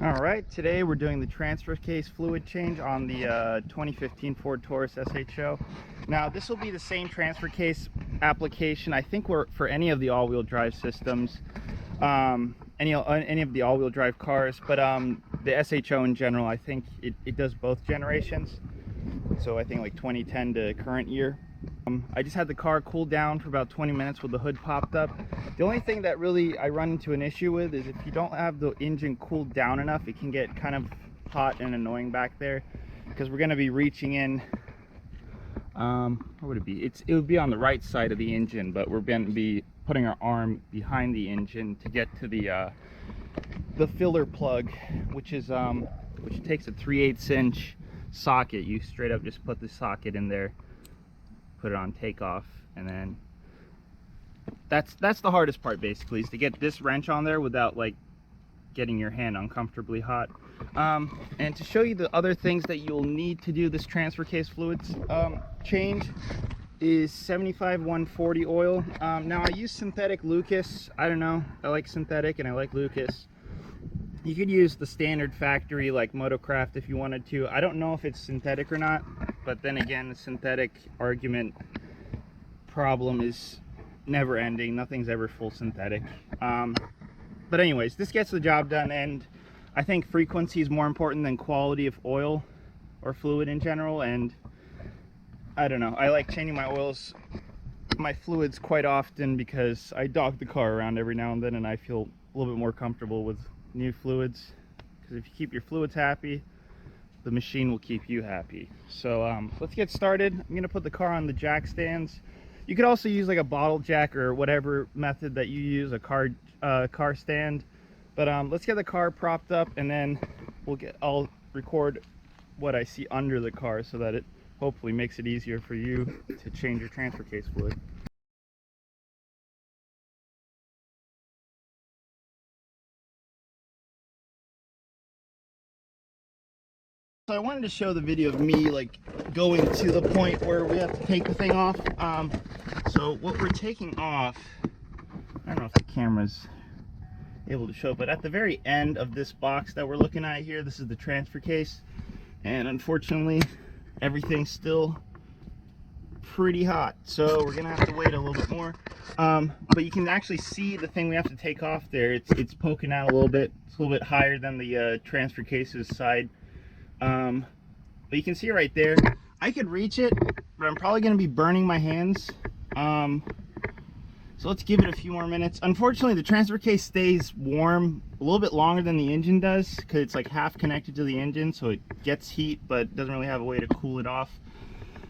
All right, today we're doing the transfer case fluid change on the 2015 Ford Taurus SHO. Now this will be the same transfer case application, I think, for any of the all-wheel drive systems, any of the all-wheel drive cars, but the SHO in general, I think it does both generations. So I think like 2010 to current year. I just had the car cool down for about 20 minutes with the hood popped up. The only thing that really I run into an issue with is if you don't have the engine cooled down enough, it can get kind of hot and annoying back there, because we're going to be reaching in, where would it be? It would be on the right side of the engine, but we're going to be putting our arm behind the engine to get to the filler plug, which takes a 3/8 inch socket. You straight up just put the socket in there, put it on takeoff, and then that's the hardest part, basically, is to get this wrench on there without like getting your hand uncomfortably hot. And to show you the other things that you'll need to do this transfer case fluids change is 75-140 oil. Now I use synthetic Lucas. I don't know, I like synthetic and I like Lucas. You could use the standard factory like Motocraft if you wanted to. I don't know if it's synthetic or not, but then again, the synthetic argument problem is never ending. Nothing's ever full synthetic. But anyways, this gets the job done, and I think frequency is more important than quality of oil or fluid in general. And I don't know, I like changing my fluids quite often, because I dog the car around every now and then and I feel a little bit more comfortable with new fluids, because if you keep your fluids happy, the machine will keep you happy. So let's get started. I'm gonna put the car on the jack stands. You could also use like a bottle jack or whatever method that you use, a car stand. But let's get the car propped up, and then I'll record what I see under the car, so that it hopefully makes it easier for you to change your transfer case fluid. So I wanted to show the video of me like going to the point where we have to take the thing off. So what we're taking off, I don't know if the camera's able to show, but at the very end of this box that we're looking at here, this is the transfer case, and unfortunately everything's still pretty hot, so we're gonna have to wait a little bit more. But you can actually see the thing we have to take off there. It's poking out a little bit. It's a little bit higher than the transfer case's side. But you can see right there. I could reach it, but I'm probably going to be burning my hands. So let's give it a few more minutes. Unfortunately, the transfer case stays warm a little bit longer than the engine does, because it's like half connected to the engine, so it gets heat but doesn't really have a way to cool it off.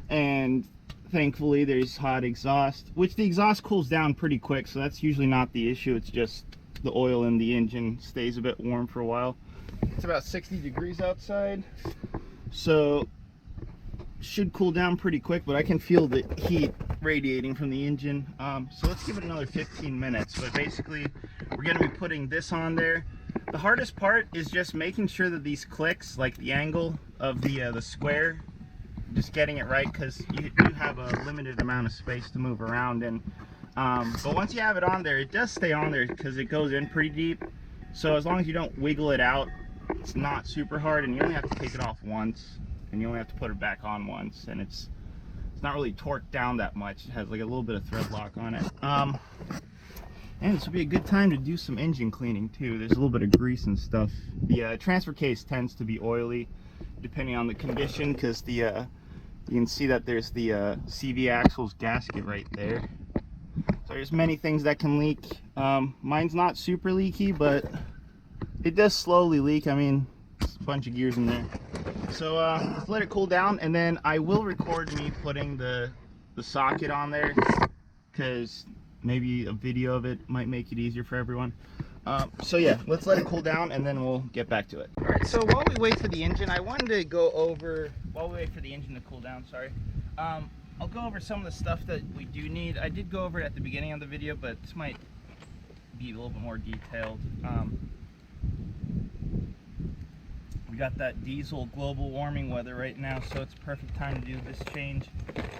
And thankfully there's hot exhaust, which the exhaust cools down pretty quick, so that's usually not the issue. It's just the oil in the engine stays a bit warm for a while. It's about 60 degrees outside, so should cool down pretty quick, but I can feel the heat radiating from the engine. So let's give it another 15 minutes. But basically we're going to be putting this on there. The hardest part is just making sure that these clicks, like the angle of the square, just getting it right, because you have a limited amount of space to move around. And but once you have it on there, it does stay on there because it goes in pretty deep. So as long as you don't wiggle it out, it's not super hard, and you only have to take it off once, and you only have to put it back on once, and it's not really torqued down that much. It has like a little bit of thread lock on it. And this will be a good time to do some engine cleaning too. There's a little bit of grease and stuff. The transfer case tends to be oily depending on the condition, because you can see that there's the CV axles gasket right there. So there's many things that can leak. Mine's not super leaky, but it does slowly leak. I mean, it's a bunch of gears in there. So let's let it cool down, and then I will record me putting the socket on there, because maybe a video of it might make it easier for everyone. So yeah, let's let it cool down, and then we'll get back to it. All right, so while we wait for the engine, I wanted to go over, while we wait for the engine to cool down, sorry, I'll go over some of the stuff that we do need. I did go over it at the beginning of the video, but this might be a little bit more detailed. We got that diesel global warming weather right now, so it's a perfect time to do this change.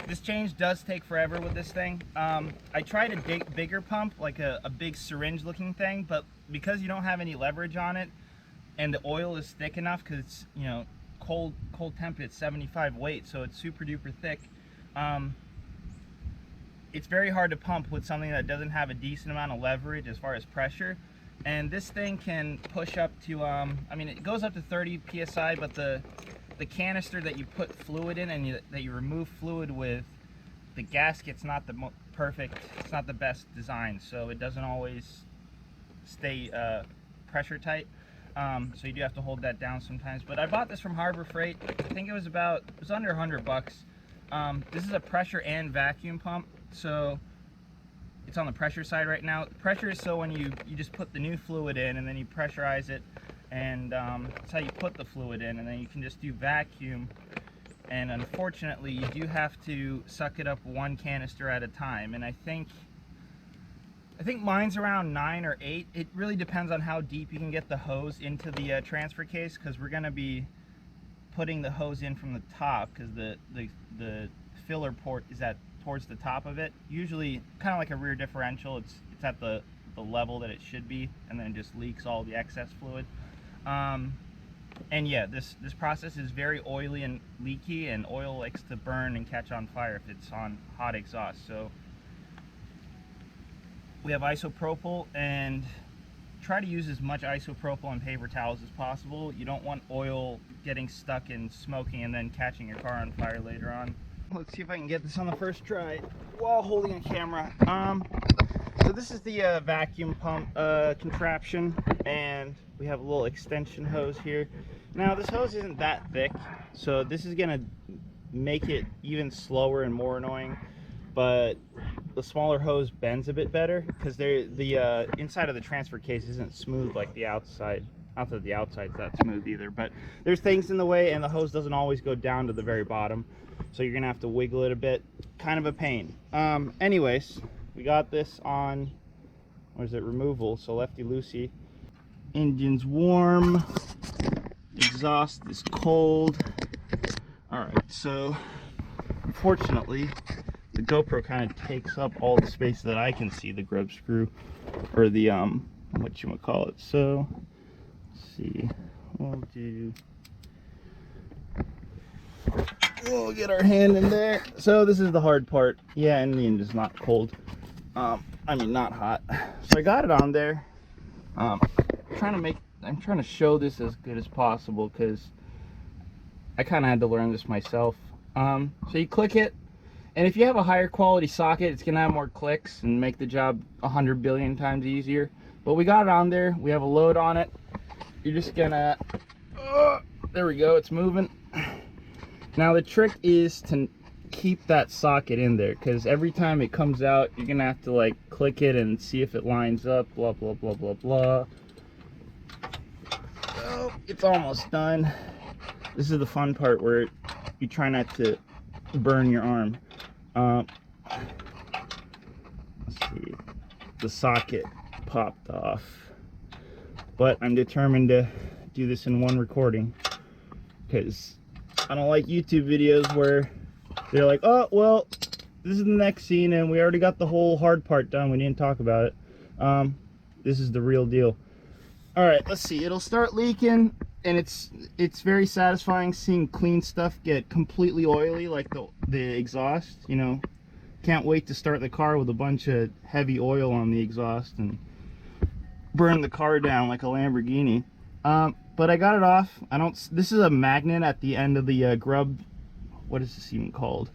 This change does take forever with this thing. I tried a bigger pump, like a big syringe looking thing, but because you don't have any leverage on it, and the oil is thick enough because it's, you know, cold temp, it's 75 weight, so it's super duper thick. It's very hard to pump with something that doesn't have a decent amount of leverage as far as pressure. And this thing can push up to, I mean, it goes up to 30 psi, but the canister that you put fluid in and that you remove fluid with, the gasket's not the perfect, it's not the best design, so it doesn't always stay pressure tight. So you do have to hold that down sometimes. But I bought this from Harbor Freight. I think it was under $100. This is a pressure and vacuum pump, so it's on the pressure side right now. The pressure is so when you just put the new fluid in and then you pressurize it, and that's how you put the fluid in, and then you can just do vacuum. And unfortunately, you do have to suck it up one canister at a time. And I think mine's around 9 or 8. It really depends on how deep you can get the hose into the transfer case, because we're going to be putting the hose in from the top, because the filler port is towards the top of it. Usually, kind of like a rear differential, it's at the level that it should be, and then it just leaks all the excess fluid. And yeah, this process is very oily and leaky, and oil likes to burn and catch on fire if it's on hot exhaust. So we have isopropyl, and try to use as much isopropyl and paper towels as possible. You don't want oil getting stuck and smoking and then catching your car on fire later on. Let's see if I can get this on the first try while holding a camera. So this is the vacuum pump contraption, and we have a little extension hose here. Now this hose isn't that thick, so this is gonna make it even slower and more annoying, but the smaller hose bends a bit better because the inside of the transfer case isn't smooth like the outside. Not that the outside's that smooth either, but there's things in the way, and the hose doesn't always go down to the very bottom, so you're gonna have to wiggle it a bit. Kind of a pain. Anyways, we got this on, what is it, removal, so lefty loosey. Engine's warm, exhaust is cold. Alright, so unfortunately the GoPro kind of takes up all the space that I can see the grub screw, or the whatchamacallit. So let's see, we'll get our hand in there. So this is the hard part. Yeah, and the engine's not cold. I mean, not hot. So I got it on there. I'm trying to show this as good as possible because I kind of had to learn this myself. So you click it, and if you have a higher quality socket, it's gonna have more clicks and make the job 100 billion times easier. But we got it on there. We have a load on it. You're just gonna, there we go, it's moving. Now the trick is to keep that socket in there, because every time it comes out, you're gonna have to like click it and see if it lines up, blah blah blah blah blah. Oh, it's almost done. This is the fun part where you try not to burn your arm. Let's see, the socket popped off, but I'm determined to do this in one recording, because I don't like YouTube videos where they're like, oh, well, this is the next scene and we already got the whole hard part done, we didn't talk about it. This is the real deal. All right, let's see, it'll start leaking, and it's very satisfying seeing clean stuff get completely oily, like the exhaust, you know. Can't wait to start the car with a bunch of heavy oil on the exhaust and burn the car down like a Lamborghini. But I got it off. This is a magnet at the end of the grub, what is this even called?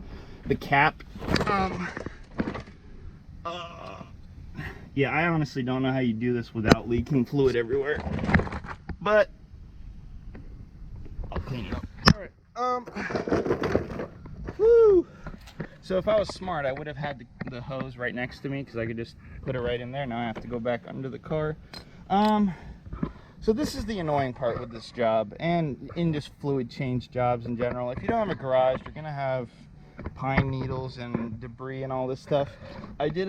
The cap. Yeah, I honestly don't know how you do this without leaking fluid everywhere, but I'll clean it up. All right. Woo. So if I was smart, I would have had the hose right next to me, because I could just put it right in there. Now I have to go back under the car. So this is the annoying part with this job, and in just fluid change jobs in general. If you don't have a garage, you're gonna have pine needles and debris and all this stuff. I did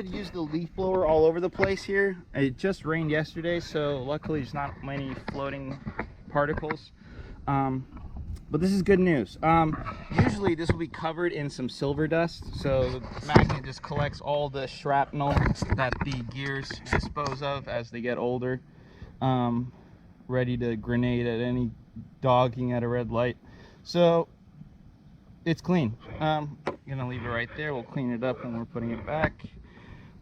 use the leaf blower all over the place here. It just rained yesterday, so luckily there's not many floating particles. But this is good news. Usually this will be covered in some silver dust, so the magnet just collects all the shrapnel that the gears dispose of as they get older. ready to grenade at any dogging at a red light. So it's clean. Gonna leave it right there. We'll clean it up when we're putting it back.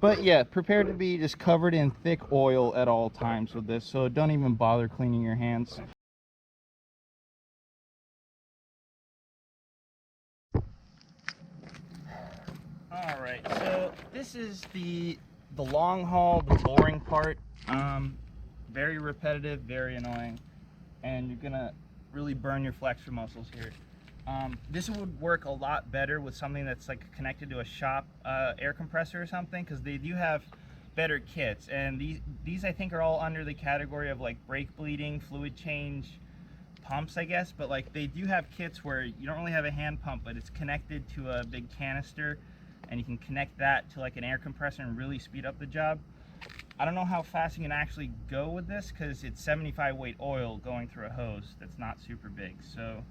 But yeah, prepare to be just covered in thick oil at all times with this, so don't even bother cleaning your hands. Alright, so this is the long haul, the boring part. Very repetitive, very annoying, and you're gonna really burn your flexor muscles here. This would work a lot better with something that's like connected to a shop air compressor or something, because they do have better kits, and these I think are all under the category of like brake bleeding, fluid change pumps, I guess. But like they do have kits where you don't really have a hand pump, but it's connected to a big canister, and you can connect that to like an air compressor and really speed up the job. I don't know how fast you can actually go with this, because it's 75 weight oil going through a hose that's not super big, so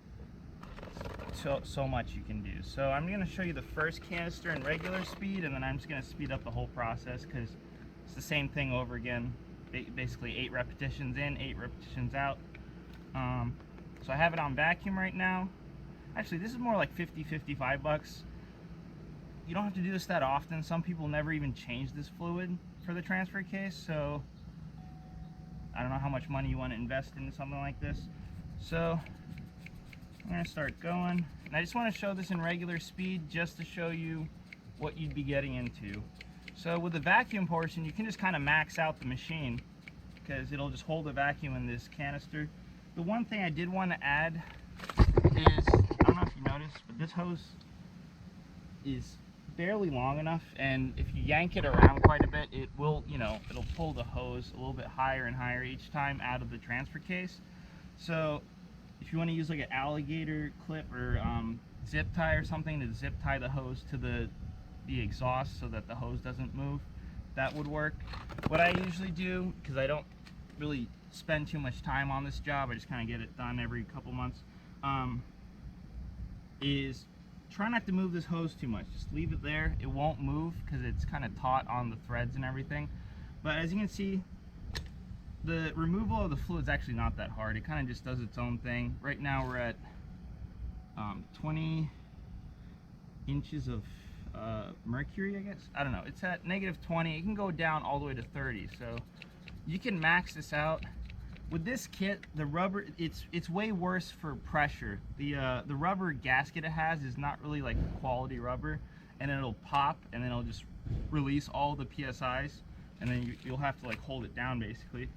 much you can do. So I'm going to show you the first canister in regular speed, and then I'm just going to speed up the whole process, because it's the same thing over again. Basically 8 repetitions in, 8 repetitions out. So I have it on vacuum right now. Actually, this is more like 50-55 bucks. You don't have to do this that often. Some people never even change this fluid for the transfer case, so I don't know how much money you want to invest into something like this. So I'm going to start going, and I just want to show this in regular speed just to show you what you'd be getting into. So with the vacuum portion, you can just kind of max out the machine, because it'll just hold the vacuum in this canister. The one thing I did want to add is, I don't know if you noticed, but this hose is barely long enough, and if you yank it around quite a bit, it will, it'll pull the hose a little bit higher and higher each time out of the transfer case. So if you want to use like an alligator clip or zip tie or something to zip tie the hose to the exhaust so that the hose doesn't move, that would work. What I usually do, because I don't really spend too much time on this job, I just kind of get it done every couple months, is try not to move this hose too much. Just leave it there. It won't move because it's kind of taut on the threads and everything. But as you can see, the removal of the fluid is actually not that hard. It kind of just does its own thing. Right now we're at 20 inches of mercury, I guess. I don't know. It's at -20. It can go down all the way to 30. So you can max this out. With this kit, the rubber, it's way worse for pressure. The rubber gasket it has is not really like quality rubber, and it'll pop, and then it'll just release all the PSIs, and then you'll have to like hold it down basically.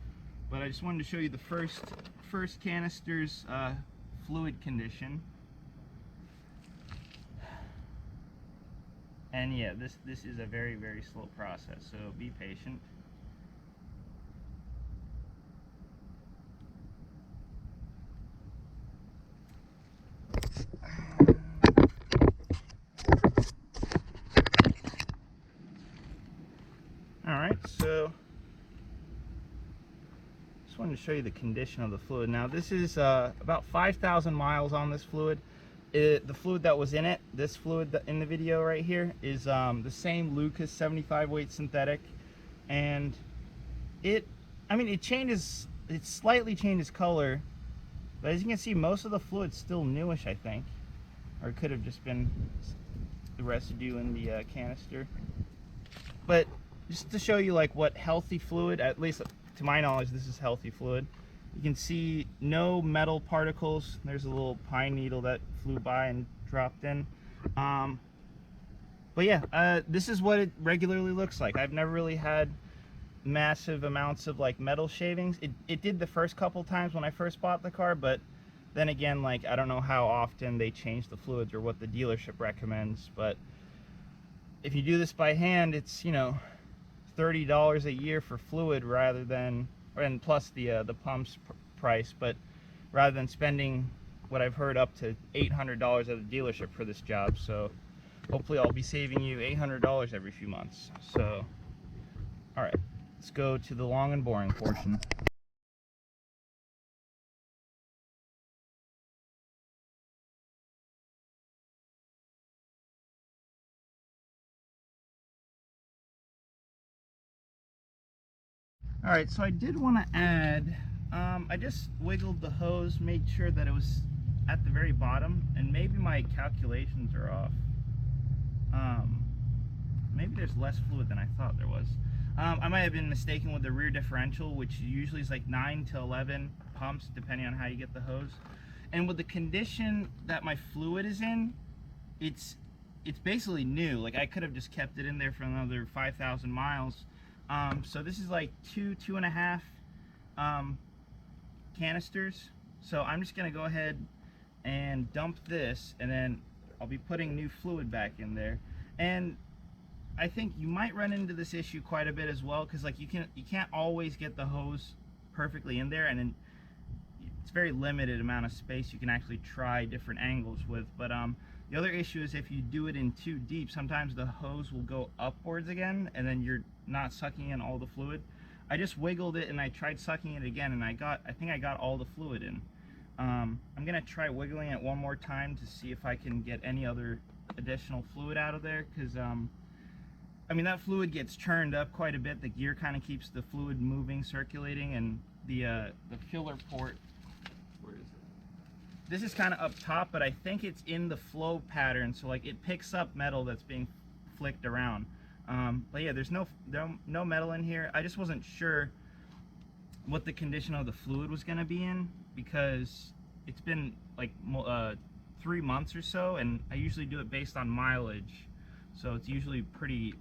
But I just wanted to show you the first canister's fluid condition. And yeah, this is a very, very slow process, so be patient. Alright, so just wanted to show you the condition of the fluid. Now this is about 5,000 miles on this fluid. The fluid that was in it, this fluid in the video right here, is the same Lucas 75 weight synthetic, and it slightly changes color, but as you can see, most of the fluid's still newish, I think, or it could have just been the residue in the canister. But just to show you like what healthy fluid, at least to my knowledge, this is healthy fluid. You can see no metal particles. There's a little pine needle that flew by and dropped in. But yeah, this is what it regularly looks like. I've never really had massive amounts of like metal shavings. It did the first couple times when I first bought the car, but then again, like, I don't know how often they change the fluids or what the dealership recommends. But if you do this by hand, it's, $30 a year for fluid rather than, and plus the pump's price, but rather than spending what I've heard up to $800 at the dealership for this job. So hopefully I'll be saving you $800 every few months. So all right, let's go to the long and boring portion. All right, so I did want to add I just wiggled the hose, made sure that it was at the very bottom, and maybe my calculations are off. Maybe there's less fluid than I thought there was. I might have been mistaken with the rear differential, which usually is like 9 to 11 pumps, depending on how you get the hose. And with the condition that my fluid is in, it's basically new. Like, I could have just kept it in there for another 5,000 miles. So this is like 2.5 canisters. So I'm just gonna go ahead and dump this, and then I'll be putting new fluid back in there. And I think you might run into this issue quite a bit as well, because like you can't always get the hose perfectly in there, and then it's very limited amount of space you can actually try different angles with. But the other issue is if you do it in too deep, sometimes the hose will go upwards again, and then you're not sucking in all the fluid. I just wiggled it and I tried sucking it again, and I think I got all the fluid in. I'm gonna try wiggling it one more time to see if I can get any other additional fluid out of there, because I mean, that fluid gets churned up quite a bit. The gear kind of keeps the fluid moving, circulating, and the filler port, where is it? This is kind of up top, but I think it's in the flow pattern, so like it picks up metal that's being flicked around. But yeah, there's no metal in here. I just wasn't sure what the condition of the fluid was going to be in, because it's been like 3 months or so, and I usually do it based on mileage, so it's usually pretty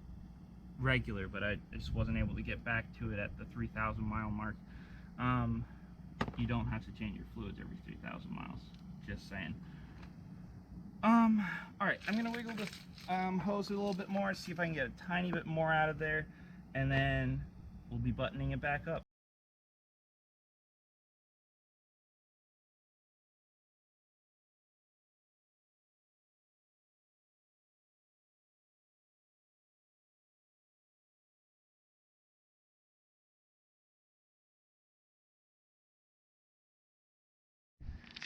regular, but I just wasn't able to get back to it at the 3,000 mile mark. You don't have to change your fluids every 3,000 miles, just saying. Alright, I'm gonna wiggle the hose a little bit more, see if I can get a tiny bit more out of there, and then we'll be buttoning it back up.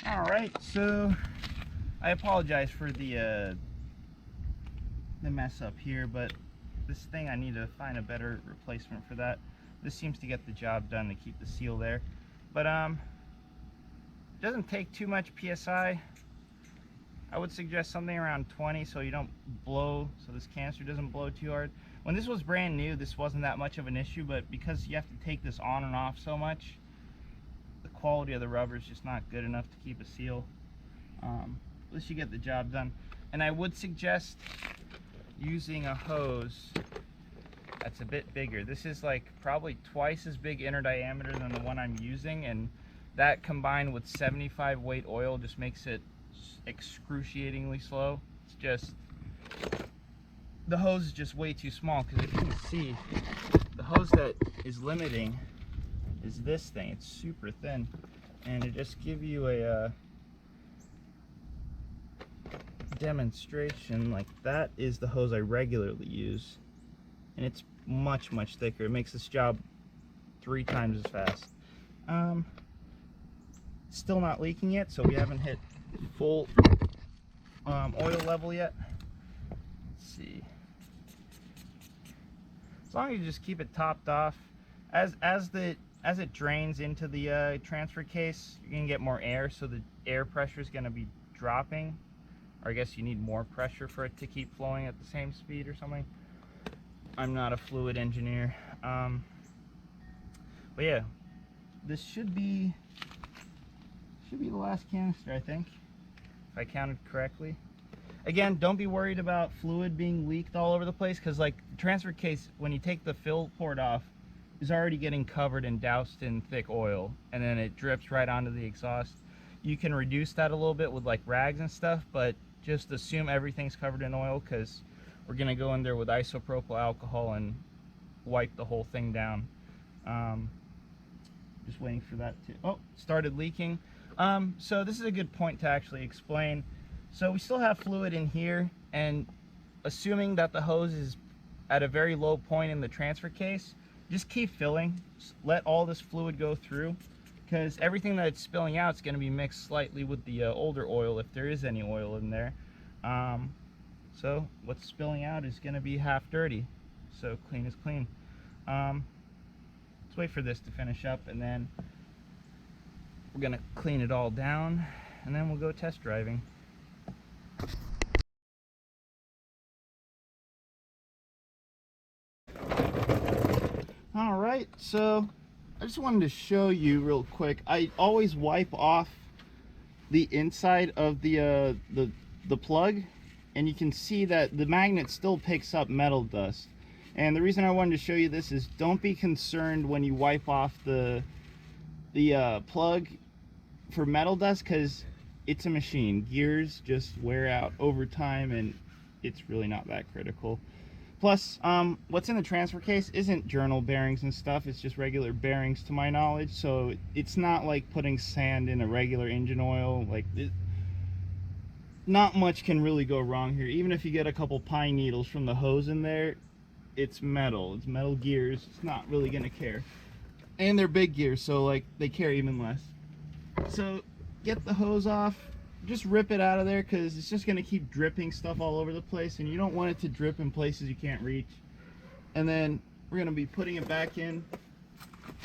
Alright, so I apologize for the mess up here, but this thing, I need to find a better replacement for that. This seems to get the job done to keep the seal there, but it doesn't take too much PSI. I would suggest something around 20, so you don't blow, so this canister doesn't blow too hard. When this was brand new, this wasn't that much of an issue, but because you have to take this on and off so much, the quality of the rubber is just not good enough to keep a seal. At least you get the job done. And I would suggest using a hose that's a bit bigger. This is like probably twice as big inner diameter than the one I'm using, and that combined with 75 weight oil just makes it excruciatingly slow. It's just, the hose is just way too small, because if you can see, the hose that is limiting is this thing. It's super thin, and to just give you a demonstration, like that is the hose I regularly use, and it's much thicker. It makes this job 3 times as fast. Still not leaking yet, so we haven't hit full oil level yet. Let's see. As long as you just keep it topped off, as it drains into the transfer case, you're gonna get more air, so the air pressure is gonna be dropping. Or I guess you need more pressure for it to keep flowing at the same speed or something. I'm not a fluid engineer. But yeah, this should be the last canister, I think, if I counted correctly. Again, don't be worried about fluid being leaked all over the place, because like the transfer case, when you take the fill port off, is already getting covered and doused in thick oil, and then it drips right onto the exhaust. You can reduce that a little bit with like rags and stuff, but just assume everything's covered in oil, because we're gonna go in there with isopropyl alcohol and wipe the whole thing down. Just waiting for that to, oh, started leaking. So this is a good point to actually explain. So we still have fluid in here, and assuming that the hose is at a very low point in the transfer case, just keep filling. Just let all this fluid go through, because everything that's spilling out is going to be mixed slightly with the older oil, if there is any oil in there. So what's spilling out is going to be half dirty, so clean is clean. Let's wait for this to finish up, and then we're gonna clean it all down and then we'll go test driving. All right, so I just wanted to show you real quick. I always wipe off the inside of the plug, and you can see that the magnet still picks up metal dust. And the reason I wanted to show you this is don't be concerned when you wipe off the plug for metal dust, because it's a machine. Gears just wear out over time and it's really not that critical. Plus, what's in the transfer case isn't journal bearings and stuff, it's just regular bearings to my knowledge, so it's not like putting sand in a regular engine oil. Like, not much can really go wrong here. Even if you get a couple pine needles from the hose in there, it's metal gears, it's not really gonna care. And they're big gears, so like they care even less. So get the hose off, just rip it out of there, because it's just going to keep dripping stuff all over the place, and you don't want it to drip in places you can't reach. And then we're going to be putting it back in.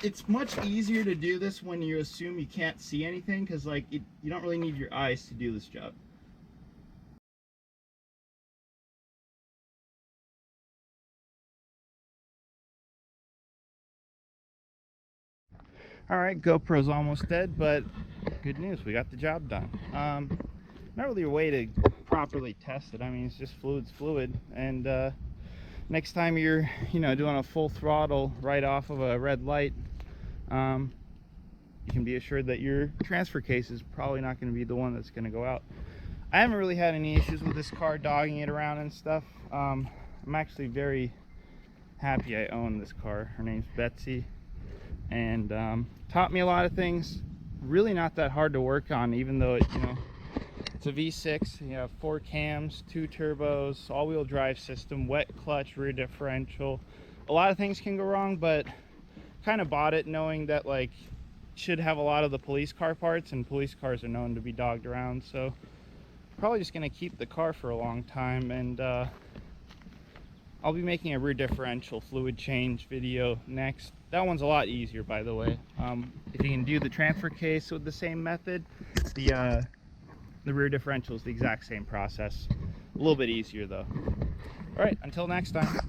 It's much easier to do this when you assume you can't see anything, because like you don't really need your eyes to do this job. Alright, GoPro's almost dead, but good news, we got the job done. Not really a way to properly test it. I mean, it's just fluid's fluid, and next time you're doing a full throttle right off of a red light, you can be assured that your transfer case is probably not going to be the one that's going to go out. I haven't really had any issues with this car, dogging it around and stuff. I'm actually very happy I own this car. Her name's Betsy, and taught me a lot of things. Really not that hard to work on, even though it's a V6. You have 4 cams, 2 turbos, all-wheel drive system, wet clutch, rear differential. A lot of things can go wrong, but kind of bought it knowing that like should have a lot of the police car parts, and police cars are known to be dogged around. So probably just gonna keep the car for a long time, and I'll be making a rear differential fluid change video next. That one's a lot easier, by the way. If you can do the transfer case with the same method, the rear differential is the exact same process. A little bit easier though. All right, until next time.